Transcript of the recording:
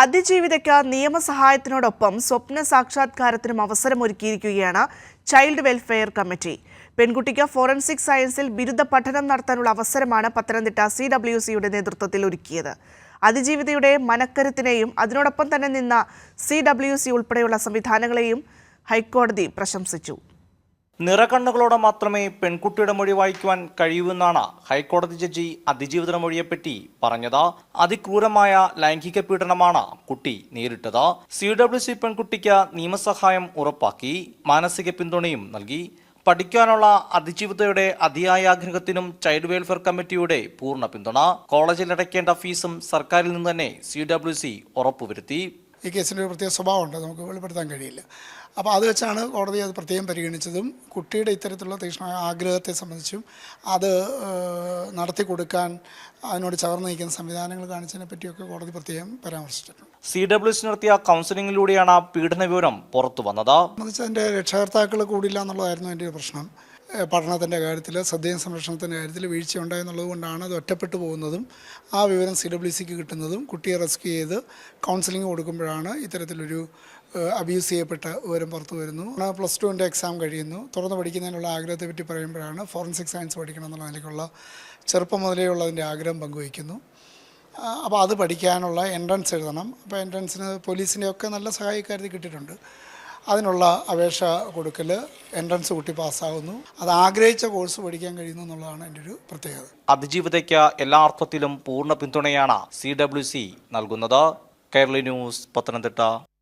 അതിജീവിതയ്ക്ക് നിയമസഹായത്തിനോടൊപ്പം സ്വപ്ന സാക്ഷാത്കാരത്തിനും അവസരമൊരുക്കിയിരിക്കുകയാണ് child welfare committee. പെൺകുട്ടിക്ക് forensic സയൻസിൽ ബിരുദ പഠനം നടത്താനുള്ള അവസരമാണ് പത്തനംതിട്ട CWCയുടെ നേതൃത്വത്തിൽ ഒരുക്കിയത്. അതിജീവിതയുടെ മനക്കരുത്തിനെയും അതിനോടൊപ്പം തന്നെ നിന്ന CWC ഉൾപ്പെടെയുള്ള സംവിധാനങ്ങളെയും ഹൈക്കോടതി പ്രശംസിച്ചു. നിറകണ്ണുകളോടെ മാത്രമേ പെൺകുട്ടിയുടെ മൊഴി വായിക്കുവാൻ കഴിയൂവെന്നാണ് ഹൈക്കോടതി ജഡ്ജി അതിജീവിതയുടെ മൊഴിയെപ്പറ്റി പറഞ്ഞത്. അതിക്രൂരമായ ലൈംഗിക പീഡനമാണ് കുട്ടി നേരിട്ടത്. CWC പെൺകുട്ടിക്ക് നിയമസഹായം ഉറപ്പാക്കി, മാനസിക പിന്തുണയും നൽകി. പഠിക്കാനുള്ള അതിജീവിതയുടെ അതിയായ ആഗ്രഹത്തിനും ചൈൽഡ് വെൽഫെയർ കമ്മിറ്റിയുടെ പൂർണ്ണ പിന്തുണ. കോളേജിൽ അടയ്ക്കേണ്ട ഫീസും സർക്കാരിൽ നിന്ന് തന്നെ CWC ഉറപ്പുവരുത്തി. ഈ കേസിൻ്റെ ഒരു പ്രത്യേക സ്വഭാവമുണ്ട്, നമുക്ക് വെളിപ്പെടുത്താൻ കഴിയില്ല. അപ്പോൾ അത് വെച്ചാണ് കോടതി അത് പ്രത്യേകം പരിഗണിച്ചതും കുട്ടിയുടെ ഇത്തരത്തിലുള്ള തീക്ഷ്ണമായ ആഗ്രഹത്തെ സംബന്ധിച്ചും അത് നടത്തി കൊടുക്കാൻ അതിനോട് ചേർന്ന് നിൽക്കുന്ന സംവിധാനങ്ങൾ കാണിച്ചതിനെ പറ്റിയൊക്കെ കോടതി പ്രത്യേകം പരാമർശിച്ചിട്ടുണ്ട്. CWC നടത്തിയ കൗൺസിലിംഗിലൂടെയാണ് പീഡന വിവരം പുറത്തു വന്നത്. അതിൻ്റെ രക്ഷകർത്താക്കൾ കൂടില്ല എന്നുള്ളതായിരുന്നു എൻ്റെ ഒരു പ്രശ്നം. പഠനത്തിൻ്റെ കാര്യത്തിൽ, ശ്രദ്ധയും സംരക്ഷണത്തിൻ്റെ കാര്യത്തിൽ വീഴ്ച ഉണ്ടായെന്നുള്ളത് കൊണ്ടാണ് അത് ഒറ്റപ്പെട്ടു പോകുന്നതും ആ വിവരം CWCക്ക് കിട്ടുന്നതും കുട്ടിയെ റെസ്ക്യൂ ചെയ്ത് കൗൺസിലിംഗ് കൊടുക്കുമ്പോഴാണ് ഇത്തരത്തിലൊരു അബ്യൂസ് ചെയ്യപ്പെട്ട വിവരം പുറത്തു വരുന്നു. +2 എക്സാം കഴിയുന്നു. തുറന്ന് പഠിക്കുന്നതിനുള്ള ആഗ്രഹത്തെ പറ്റി പറയുമ്പോഴാണ് ഫോറൻസിക് സയൻസ് പഠിക്കണം എന്നുള്ള നിലയ്ക്കുള്ള ചെറുപ്പം മുതലേ ഉള്ളതിൻ്റെ ആഗ്രഹം പങ്കുവയ്ക്കുന്നു. അപ്പോൾ അത് പഠിക്കാനുള്ള എൻട്രൻസ് എഴുതണം. അപ്പോൾ എൻട്രൻസിന് പോലീസിൻ്റെയൊക്കെ നല്ല സഹായിക്കാര്യത്തിൽ കിട്ടിയിട്ടുണ്ട്. അതിനുള്ള അപേക്ഷ കൊടുക്കൽ, എൻട്രൻസ് കുട്ടി പാസ്സാകുന്നു. അത് ആഗ്രഹിച്ച കോഴ്സ് പഠിക്കാൻ കഴിയുന്നു എന്നുള്ളതാണ് എൻ്റെ ഒരു പ്രത്യേകത. അതിജീവിതയ്ക്ക് എല്ലാ അർത്ഥത്തിലും പൂർണ്ണ പിന്തുണയാണ് CWC നൽകുന്നത്. കേരള ന്യൂസ്, പത്തനംതിട്ട.